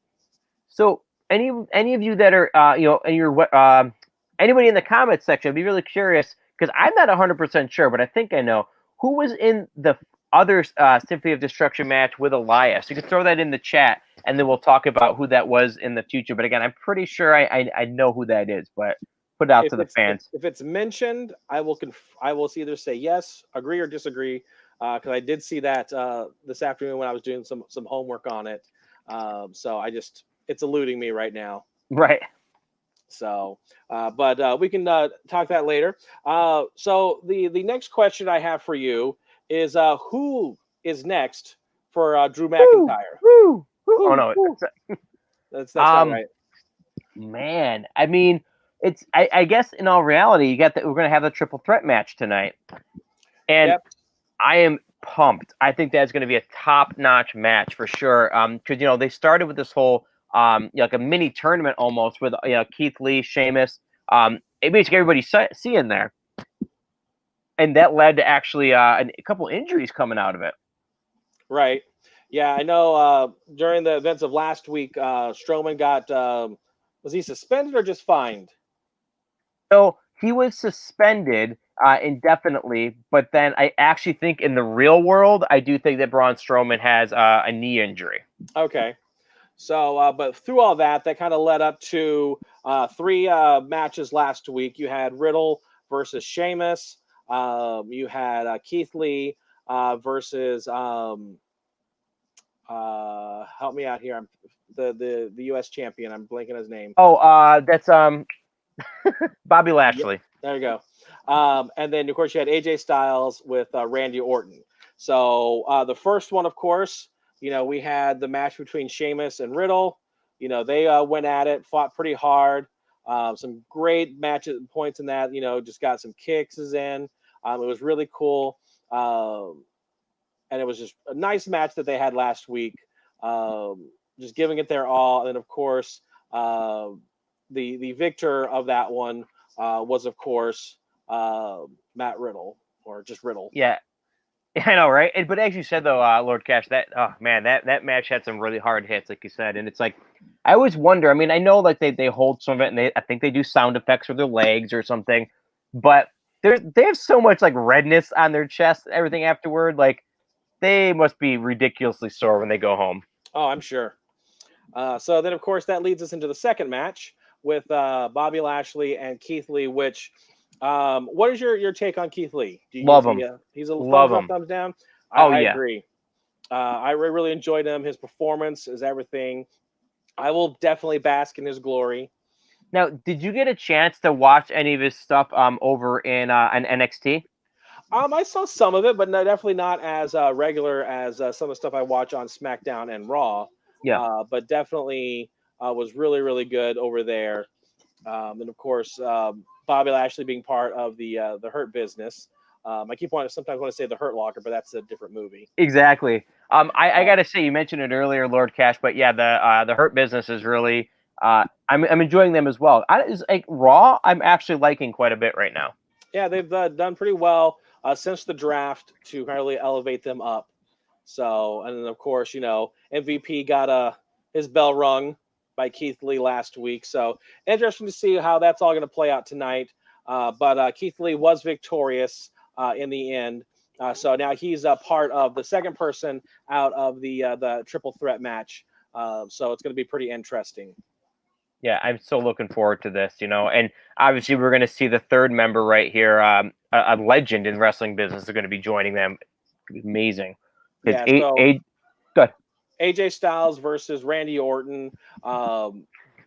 So, any of you that are, in your anybody in the comments section, I'd be really curious because I'm not 100% sure, but I think I know who was in the other Symphony of Destruction match with Elias. You can throw that in the chat, and then we'll talk about who that was in the future. But again, I'm pretty sure I know who that is, but put it out to the fans. If it's mentioned, I will either say yes, agree, or disagree, because I did see that this afternoon when I was doing some homework on it. So it's eluding me right now. Right. So, but we can talk that later. So the next question I have for you is who is next for Drew McIntyre? Woo, woo. Oh no, that's not right. Man, I mean, I guess in all reality, you got that we're gonna have the triple threat match tonight, and Yep. I am pumped. I think that's going to be a top-notch match for sure. Because they started with this whole like a mini tournament almost with Keith Lee, Sheamus, basically everybody seeing there, and that led to actually a couple injuries coming out of it. Right. Yeah, I know. During the events of last week, Strowman got Was he suspended or just fined? So he was suspended indefinitely, but then I actually think in the real world, I do think that Braun Strowman has a knee injury. Okay. So, but through all that, that kind of led up to three matches last week. You had Riddle versus Sheamus. You had Keith Lee versus help me out here. I'm the U.S. champion. I'm blanking his name. Oh, that's Bobby Yep. Lashley. There you go. And then, of course, you had AJ Styles with Randy Orton. So the first one, of course, we had the match between Sheamus and Riddle. They went at it, fought pretty hard. Some great matches points in that. Just got some kicks in. It was really cool. And it was just a nice match that they had last week. Just giving it their all. And then, of course, the victor of that one was, of course, Matt Riddle, or just Riddle. Yeah, I know, right? But as you said, though, Lord Cash, that oh man, that match had some really hard hits, like you said, and it's like I always wonder. I mean, I know like they hold some of it, and I think they do sound effects with their legs or something, but they have so much like redness on their chest, and everything afterward. Like they must be ridiculously sore when they go home. Oh, I'm sure. So then, of course, that leads us into the second match with Bobby Lashley and Keith Lee. Which, what is your take on Keith Lee? Love them, He's a love thumbs up, them. thumbs down? Oh I yeah. agree. I really enjoyed him. His performance is everything. I will definitely bask in his glory. Now, did you get a chance to watch any of his stuff over in an NXT? I saw some of it, but definitely not as regular as some of the stuff I watch on SmackDown and Raw. Yeah. But definitely was really, really good over there. And of course, Bobby Lashley being part of the Hurt Business. I keep wanting sometimes want to say the Hurt Locker, but that's a different movie. Exactly. I gotta say, you mentioned it earlier, Lord Cash, but yeah, the Hurt Business is really. I'm enjoying them as well. Is like Raw. I'm actually liking quite a bit right now. Yeah, they've done pretty well since the draft to really elevate them up. So, and then of course, MVP got his bell rung by Keith Lee last week. So interesting to see how that's all going to play out tonight. But Keith Lee was victorious in the end. So now he's a part of the second person out of the triple threat match. So it's going to be pretty interesting. Yeah, I'm so looking forward to this. And obviously we're going to see the third member right here. A legend in wrestling business is going to be joining them. Amazing. Because Yeah. So good. AJ Styles versus Randy Orton.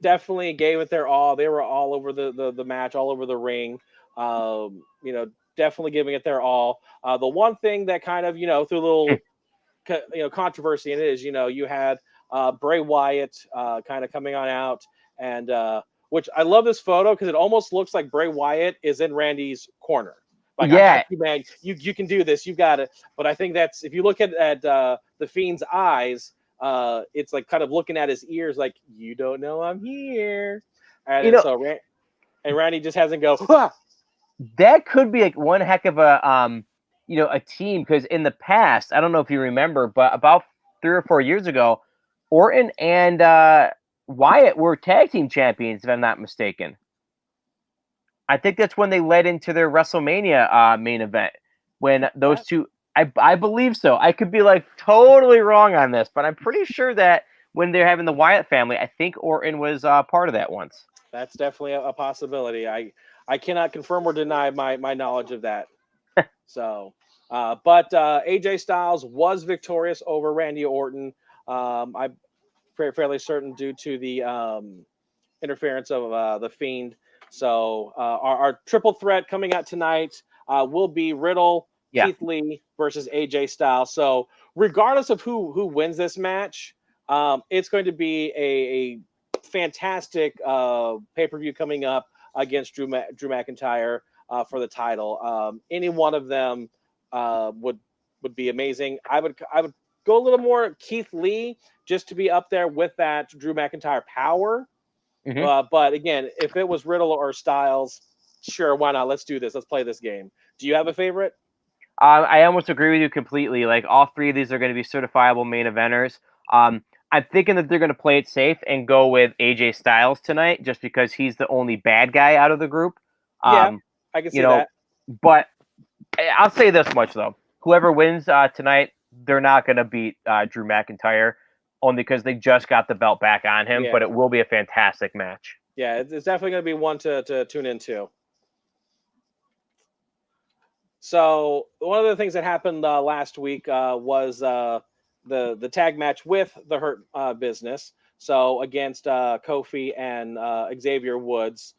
Definitely gave it their all. They were all over the match, all over the ring. Definitely giving it their all. The one thing that kind of, through a little, controversy in it is, you had Bray Wyatt kind of coming on out, and which I love this photo because it almost looks like Bray Wyatt is in Randy's corner. Like, I got Yeah, you, man. You can do this. You got it. But I think that's, if you look at the Fiend's eyes, it's like kind of looking at his ears, like, you don't know I'm here. And you then know so Randy just hasn't go. Ah! that could be like one heck of a team because in the past, I don't know if you remember, but about 3 or 4 years ago, Orton and Wyatt were tag team champions, if I'm not mistaken. I think that's when they led into their WrestleMania main event when those two. I believe so. I could be like totally wrong on this, but I'm pretty sure that when they're having the Wyatt family, I think Orton was part of that once. That's definitely a possibility. I cannot confirm or deny my knowledge of that. So, but AJ Styles was victorious over Randy Orton. I'm fairly certain due to the interference of the Fiend. So our triple threat coming out tonight will be Riddle, Yeah. Keith Lee versus AJ Styles. So regardless of who wins this match, it's going to be a fantastic pay-per-view coming up against Drew McIntyre for the title. Any one of them would be amazing. I would go a little more Keith Lee just to be up there with that Drew McIntyre power. Mm-hmm. But again, if it was Riddle or Styles, sure, why not? Let's do this. Let's play this game. Do you have a favorite? I almost agree with you completely. Like all three of these are going to be certifiable main eventers. I'm thinking that they're going to play it safe and go with AJ Styles tonight, just because he's the only bad guy out of the group. Yeah, Um, I can you see know, that. but I'll say this much though: whoever wins tonight, they're not going to beat Drew McIntyre, only because they just got the belt back on him. Yeah, But it will be a fantastic match. yeah, it's definitely going to be one to tune into. So one of the things that happened last week was the tag match with the Hurt Business. So against Kofi and Xavier Woods,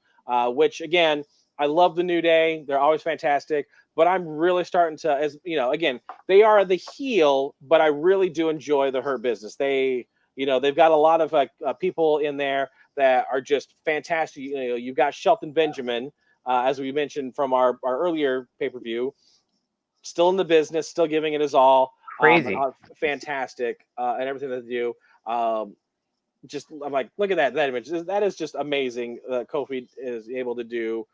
which again, I love the New Day. They're always fantastic. But I'm really starting to, as you know, again, they are the heel, but I really do enjoy the Hurt Business. They've got a lot of people in there that are just fantastic. You've got Shelton Benjamin, as we mentioned from our earlier pay-per-view, still in the business, still giving it his all. Crazy. Fantastic and everything that they do. I'm like, look at that image. That is just amazing. Kofi is able to do.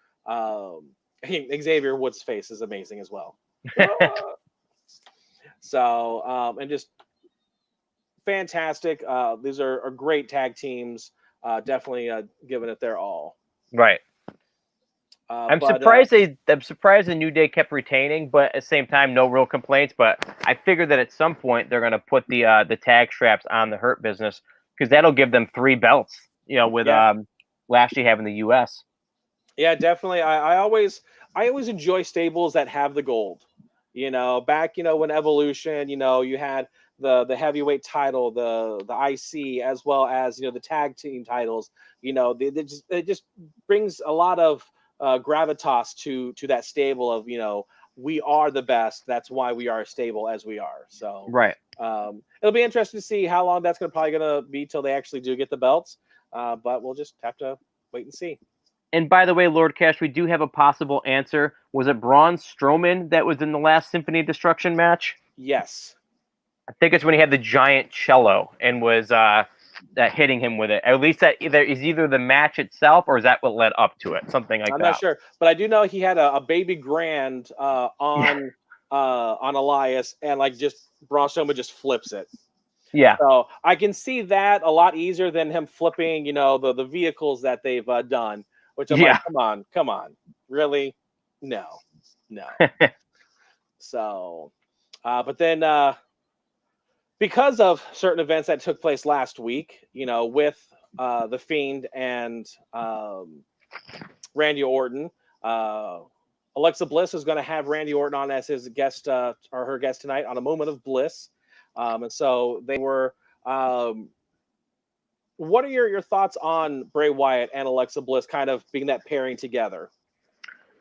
Xavier Woods' face is amazing as well. So and just fantastic. These are great tag teams. Definitely giving it their all. Right. I'm surprised the New Day kept retaining, but at the same time, no real complaints. But I figured that at some point they're gonna put the tag straps on the Hurt Business, because that'll give them 3 belts. With Lashley having the U.S. Yeah, definitely. I always enjoy stables that have the gold. Back when Evolution, you had the heavyweight title, the IC, as well as the tag team titles. It just brings a lot of gravitas to that stable of we are the best. That's why we are as stable as we are. So Right. it'll be interesting to see how long that's probably gonna be till they actually do get the belts. But we'll just have to wait and see. And by the way, Lord Cash, we do have a possible answer. Was it Braun Strowman that was in the last Symphony of Destruction match? Yes. I think it's when he had the giant cello and was hitting him with it. At least that is either the match itself, or is that what led up to it? Something like I'm that. not sure, but I do know he had a baby grand on Elias, and like just Braun Strowman just flips it. Yeah. So I can see that a lot easier than him flipping, the vehicles that they've done. Which I'm like, come on, really? No. So, but then because of certain events that took place last week, with the Fiend and Randy Orton, Alexa Bliss is going to have Randy Orton on as his guest or her guest tonight on a Moment of Bliss, and so they were. What are your thoughts on Bray Wyatt and Alexa Bliss kind of being that pairing together?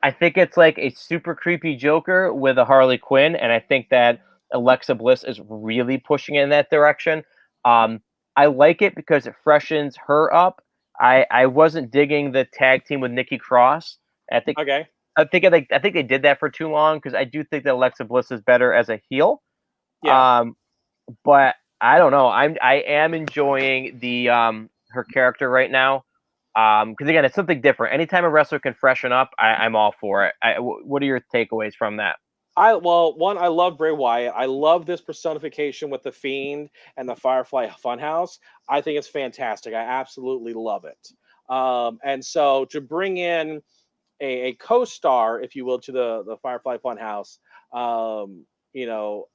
I think it's like a super creepy Joker with a Harley Quinn, and I think that Alexa Bliss is really pushing in that direction. I like it because it freshens her up. I wasn't digging the tag team with Nikki Cross. Okay. I think they did that for too long, because I do think that Alexa Bliss is better as a heel. Yeah. But I don't know. I am enjoying the her character right now. Because again, it's something different. Anytime a wrestler can freshen up, I'm all for it. What are your takeaways from that? I love Bray Wyatt. I love this personification with the Fiend and the Firefly Funhouse. I think it's fantastic. I absolutely love it. And so to bring in a co-star, if you will, to the Firefly Funhouse, I've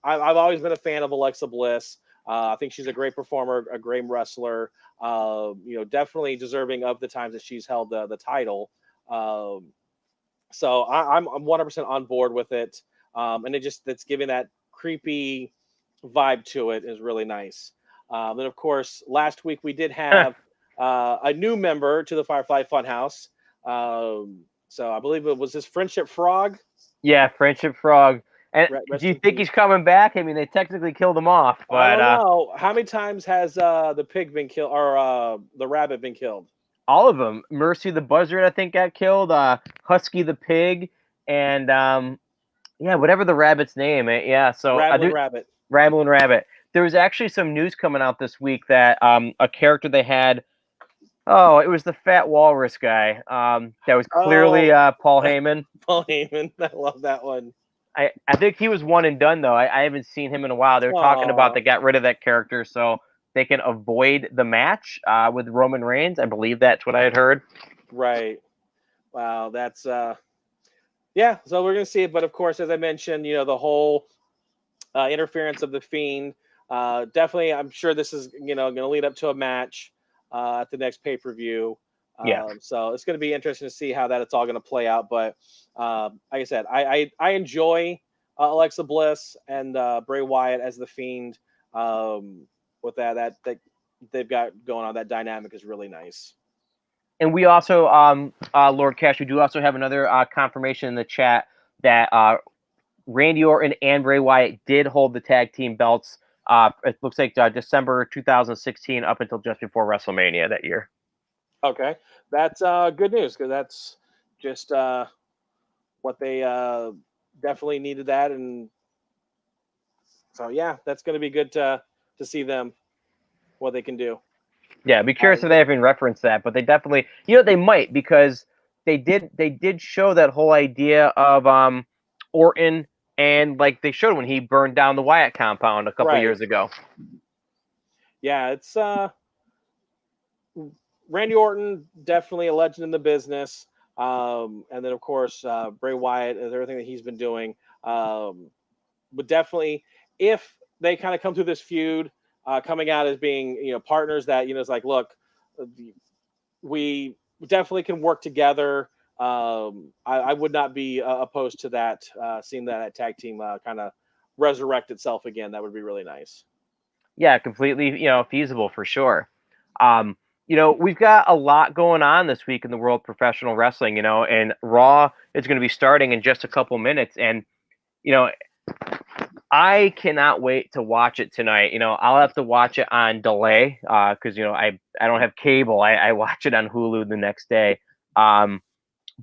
always been a fan of Alexa Bliss. I think she's a great performer, a great wrestler. Definitely deserving of the times that she's held the title. So I'm 100% on board with it. And it's giving that creepy vibe to it is really nice. And of course, last week we did have a new member to the Firefly Funhouse. So I believe it was this Friendship Frog. Yeah, Friendship Frog. And Rest do you in think peace. he's coming back? I mean, they technically killed him off, I but don't know. How many times has the pig been killed, or the rabbit been killed? all of them. Mercy the Buzzard, I think, got killed. Husky the pig, and yeah, whatever the rabbit's name. Yeah, so Rattling Rabbit. Ramblin' Rabbit. There was actually some news coming out this week that a character they had. Oh, it was the Fat Walrus guy. That was clearly Paul Heyman. Paul Heyman. I love that one. I think he was one and done though. I haven't seen him in a while. They were talking about they got rid of that character, so they can avoid the match with Roman Reigns. I believe that's what I had heard. Right. Wow. That's yeah. So we're gonna see it, but of course, as I mentioned, the whole interference of the Fiend. Definitely, I'm sure this is going to lead up to a match at the next pay per view. Yeah. So it's going to be interesting to see how that it's all going to play out. But like I said, I enjoy Alexa Bliss and Bray Wyatt as the Fiend. With that they've got going on, that dynamic is really nice. And we also, Lord Cash, we do also have another confirmation in the chat that Randy Orton and Bray Wyatt did hold the tag team belts. It looks like December 2016 up until just before WrestleMania that year. Okay, that's good news, because that's just what they definitely needed that, and so yeah, that's going to be good to see them, what they can do. Yeah, I'd be curious if they even reference that, but they definitely, they might, because they did show that whole idea of Orton, and like they showed when he burned down the Wyatt compound a couple Right. years ago. Yeah, it's Randy Orton, definitely a legend in the business. And then of course Bray Wyatt and everything that he's been doing. But definitely, if they kind of come through this feud, coming out as being partners, that it's like, look, we definitely can work together. I would not be opposed to that. Seeing that tag team kind of resurrect itself again, that would be really nice. Yeah, completely, feasible for sure. Um, we've got a lot going on this week in the world of professional wrestling, and Raw is going to be starting in just a couple minutes, and you know, I cannot wait to watch it tonight. I'll have to watch it on delay because I don't have cable. I watch it on Hulu the next day.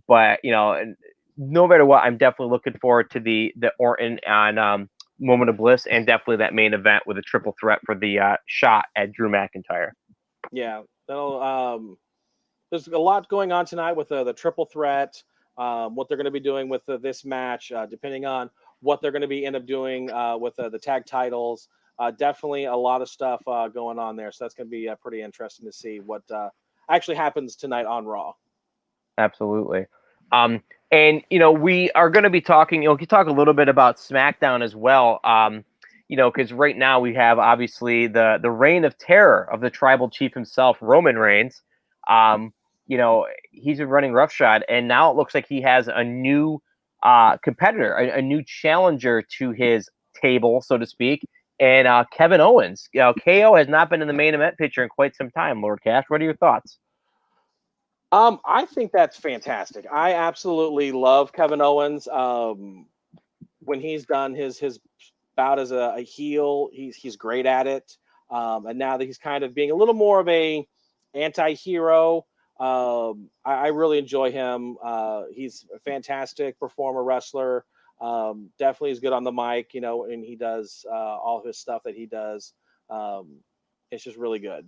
But no matter what, I'm definitely looking forward to the Orton and Moment of Bliss, and definitely that main event with a triple threat for the shot at Drew McIntyre. Yeah, there's a lot going on tonight with the triple threat. What they're going to be doing with this match, depending on what they're going to be end up doing with the tag titles. Definitely a lot of stuff going on there. So that's going to be pretty interesting to see what actually happens tonight on Raw. Absolutely. And we are going to be talking. We can talk a little bit about SmackDown as well. Because right now we have obviously the reign of terror of the tribal chief himself, Roman Reigns. Um, he's been running roughshod, and now it looks like he has a new competitor, a new challenger to his table, so to speak. And Kevin Owens. KO has not been in the main event picture in quite some time. Lord Cash, what are your thoughts? I think that's fantastic. I absolutely love Kevin Owens. When he's done his bout as a heel, he's great at it. And now that he's kind of being a little more of a anti-hero, I really enjoy him. He's a fantastic performer, wrestler. Definitely is good on the mic, and he does all his stuff that he does. It's just really good.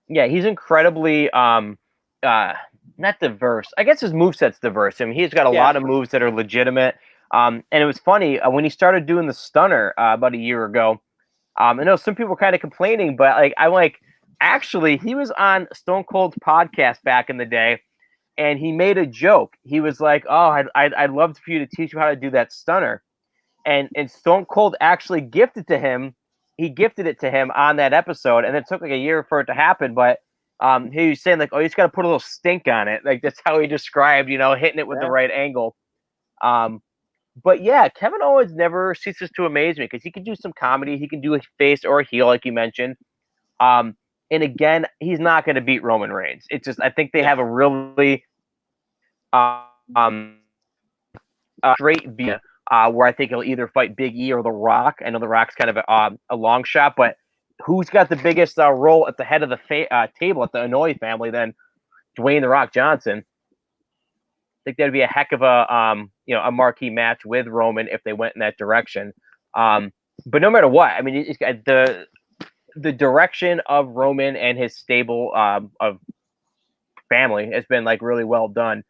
Yeah, he's incredibly uh not diverse. I guess his moveset's diverse. I mean, he's got a Yeah. lot of moves that are legitimate. And it was funny when he started doing the stunner about a year ago. I know some people were kind of complaining, but I'm like, actually, he was on Stone Cold's podcast back in the day, and he made a joke. He was like, "Oh, I'd love for you to teach me how to do that stunner," and Stone Cold actually gifted to him. He gifted it to him on that episode, and it took like a year for it to happen. But he was saying like, "Oh, you just got to put a little stink on it." Like that's how he described, hitting it with the Yeah. right angle. Um, but yeah, Kevin Owens never ceases to amaze me because he can do some comedy. He can do a face or a heel, like you mentioned. And again, he's not going to beat Roman Reigns. It's just I think they No. have a really straight via where I think he'll either fight Big E or The Rock. I know The Rock's kind of a long shot, but who's got the biggest role at the head of the table at the Inouye family than Dwayne The Rock Johnson? I think that'd be a heck of a marquee match with Roman if they went in that direction. But no matter what, I mean, it's got the direction of Roman and his stable of family has been like really well done.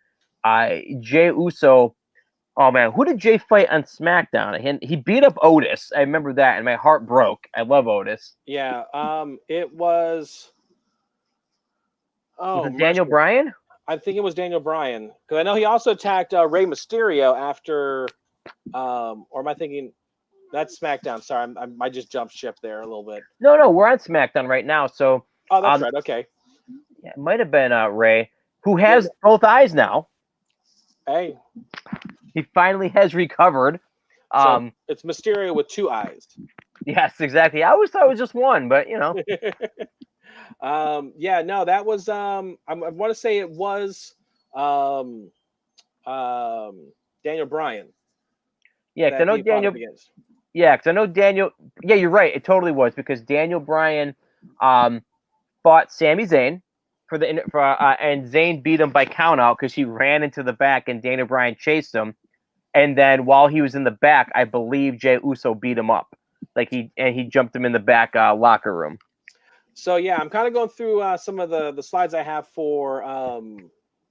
Jey Uso Oh man, who did Jay fight on SmackDown? He beat up Otis. I remember that, and my heart broke. I love Otis. Yeah. It was. Was Oh it Daniel mercy! Bryan? I think it was Daniel Bryan because I know he also attacked Rey Mysterio after. Or am I thinking that's SmackDown? Sorry, I just jumped ship there a little bit. No, we're on SmackDown right now. So, Oh, that's right. Okay. yeah, it might have been Ray, who Yeah. has both eyes now. Hey. He finally has recovered. So Um, it's Mysterio with two eyes. yes, exactly. I always thought it was just one, but you know. Yeah, no, that was I want to say it was um Daniel Bryan Yeah, because I that know he fought Daniel. up against. Yeah, because I know Daniel. Yeah, you're right. It totally was because Daniel Bryan um, fought Sami Zayn and Zayn beat him by countout because he ran into the back and Daniel Bryan chased him. And then while he was in the back, I believe Jey Uso beat him up. Like he jumped him in the back locker room. So yeah, I'm kind of going through some of the slides I have for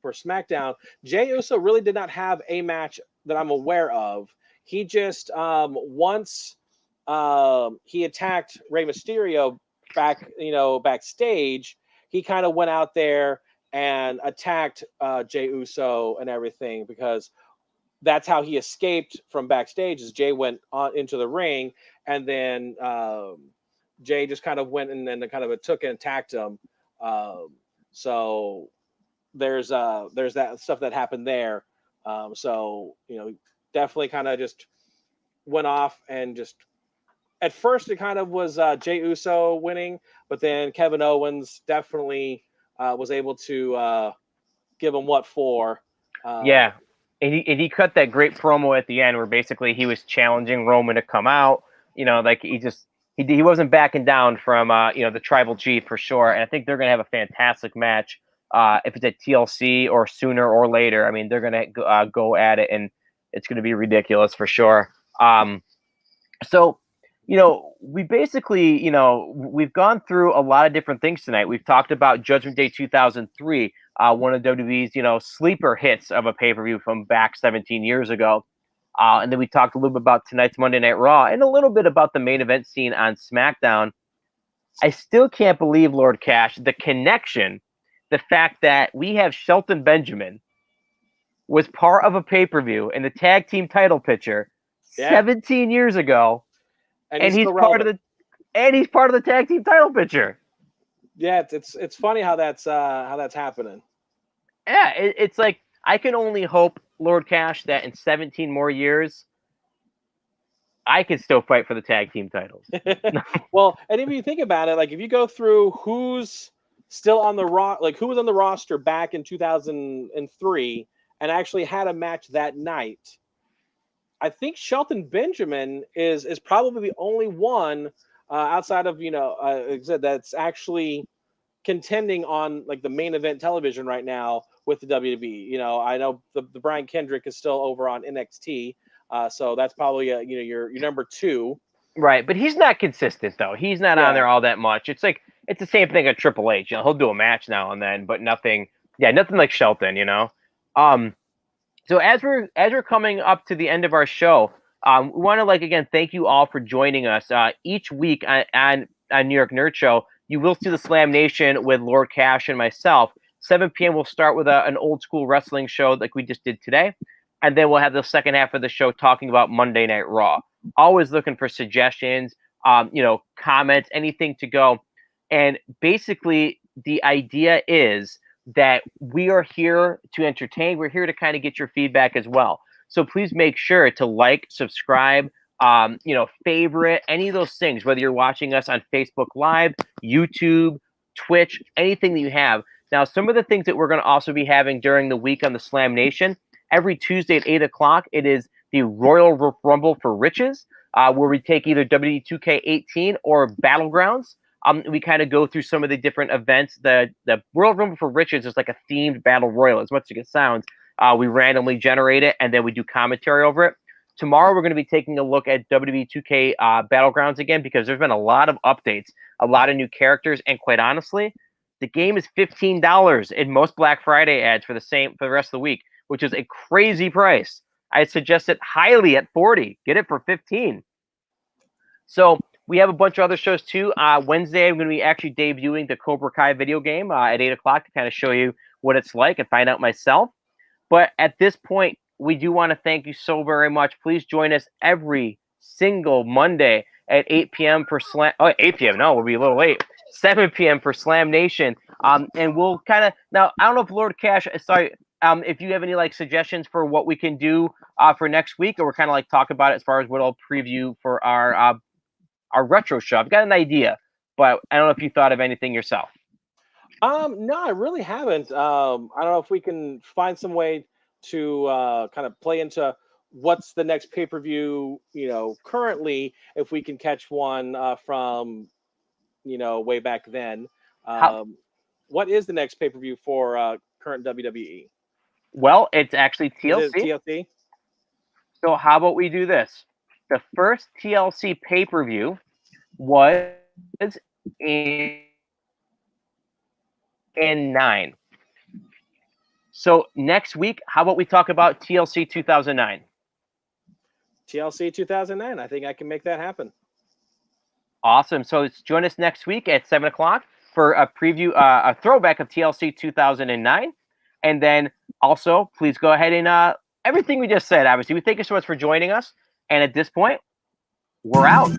SmackDown. Jey Uso really did not have a match that I'm aware of. He just once he attacked Rey Mysterio backstage, he kind of went out there and attacked Jey Uso and everything because that's how he escaped from backstage. As Jay went on into the ring, and then Jay just kind of went and then kind of took and attacked him. Um, so there's that stuff that happened there. So definitely kind of just went off and just at first it kind of was Jey Uso winning, but then Kevin Owens definitely was able to give him what for. Yeah, and he cut that great promo at the end where basically he was challenging Roman to come out. You know, like he wasn't backing down from the tribal chief for sure. And I think they're gonna have a fantastic match. If it's at TLC or sooner or later, I mean they're gonna go at it, and it's gonna be ridiculous for sure. So, we basically, we've gone through a lot of different things tonight. We've talked about Judgment Day 2003, one of WWE's, sleeper hits of a pay per view from back 17 years ago. And then we talked a little bit about tonight's Monday Night Raw and a little bit about the main event scene on SmackDown. I still can't believe, Lord Cash, the connection, the fact that we have Shelton Benjamin was part of a pay per view in the tag team title picture Yeah, 17 years ago, and and he's he's still part of relevant. the tag team title picture. Yeah, it's funny how that's happening. Yeah, it's like I can only hope, Lord Cash, that in 17 more years, I can still fight for the tag team titles. Well, and if you think about it, like if you go through who's still on the who was on the roster back in 2003 and actually had a match that night, I think Shelton Benjamin is probably the only one outside of like I said, that's actually contending on like the main event television right now with the WWE. I know the Brian Kendrick is still over on NXT, so that's probably your number two. Right, but he's not consistent though. He's not on Yeah, there all that much. It's like it's the same thing at Triple H. He'll do a match now and then, but nothing. Yeah, nothing like Shelton. Um, So as we're coming up to the end of our show, we want to again thank you all for joining us. Each week on New York Nerd Show, you will see the Slam Nation with Lord Cash and myself. 7 p.m. We'll start with an old school wrestling show like we just did today, and then we'll have the second half of the show talking about Monday Night Raw. Always looking for suggestions, comments, anything to go. And basically, the idea is that we are here to entertain. We're here to kind of get your feedback as well. So please make sure to like, subscribe, favorite, any of those things, whether you're watching us on Facebook Live, YouTube, Twitch, anything that you have. Now, some of the things that we're going to also be having during the week on the Slam Nation, every Tuesday at 8 o'clock, it is the Royal Rumble for Riches, where we take either WWE 2K18 or Battlegrounds. We kind of go through some of the different events. The Royal Rumble for Riches is like a themed battle royal, as much as it sounds. We randomly generate it, and then we do commentary over it. Tomorrow, we're going to be taking a look at WWE 2K Battlegrounds again because there's been a lot of updates, a lot of new characters, and quite honestly, the game is $15 in most Black Friday ads for the rest of the week, which is a crazy price. I suggest it highly at 40. Get it for 15. So we have a bunch of other shows too. Wednesday, I'm going to be actually debuting the Cobra Kai video game at 8 o'clock to kind of show you what it's like and find out myself. But at this point, we do want to thank you so very much. Please join us every single Monday at 8 p.m. for Slam. Oh, 8 p.m. No, we'll be a little late. 7 p.m. for Slam Nation. And we'll kind of now. I don't know if Lord Cash. Sorry. If you have any like suggestions for what we can do for next week, or we're kind of like talk about it as far as what I'll preview for our retro show. I've got an idea, but I don't know if you thought of anything yourself. No, I really haven't. I don't know if we can find some way to kind of play into what's the next pay-per-view, currently, if we can catch one from, way back then. How, What is the next pay-per-view for current WWE? well, it's actually Is it TLC. TLC? So how about we do this? The first TLC pay-per-view was in 9. So next week, how about we talk about TLC 2009? TLC 2009. I think I can make that happen. Awesome. So join us next week at 7 o'clock for a preview, a throwback of TLC 2009. And then also, please go ahead and everything we just said, obviously. We thank you so much for joining us. And at this point, we're out.